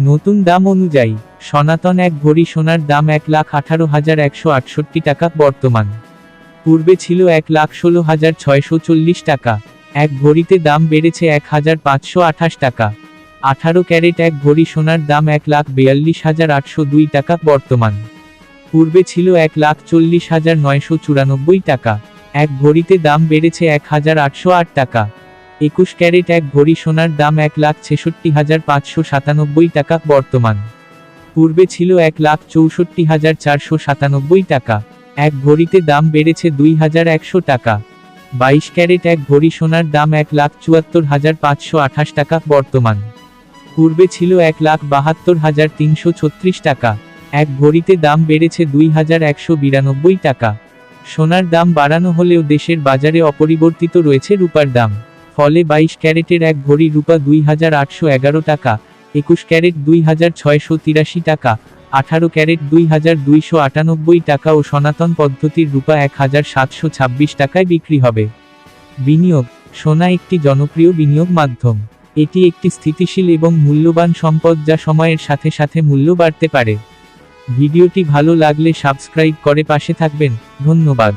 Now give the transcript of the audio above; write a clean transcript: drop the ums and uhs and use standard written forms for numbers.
নতুন দাম অনুযায়ী সনাতন এক ভরি সোনার দাম 1,18,168 টাকা বর্তমান। পূর্বে ছিল 1,16,640 টাকা। এক ভরিতে দাম বেড়েছে 1,528 টাকা। 18 ক্যারেট এক ভরি সোনার দাম 1,42,802 টাকা বর্তমান। পূর্বে ছিল 1,40,994 টাকা। এক ভরিতে দাম বেড়েছে 1,808 টাকা। 21 ক্যারেট এক ভরি সোনার দাম 1,66,597 টাকা বর্তমান। পূর্বে ছিল 1,64,497 টাকা। এক ভরিতে দাম বেড়েছে 2,100 টাকা। 22 ক্যারেট এক ভরি সোনার দাম 1,74,528 টাকা বর্তমান। পূর্বে ছিল 1,72,336 টাকা। এক ভরিতে দাম বেড়েছে 2,192 টাকা। সোনার দাম বাড়ানো হলেও দেশের বাজারে অপরিবর্তিত রয়েছে রূপার দাম। ফলে 22 ক্যারেটের এক ভরি রূপা 2,811 টাকা, 21 ক্যারেট 2,683 টাকা, 18 ক্যারেট 2,298 টাকা ও সনাতন পদ্ধতির রূপা 1,726 টাকায় বিক্রি হবে। বিনিয়োগ: সোনা একটি জনপ্রিয় বিনিয়োগ মাধ্যম। এটি একটি স্থিতিশীল এবং মূল্যবান সম্পদ যা সময়ের সাথে সাথে মূল্য বাড়তে পারে। ভিডিওটি ভালো লাগলে সাবস্ক্রাইব করে পাশে থাকবেন। ধন্যবাদ।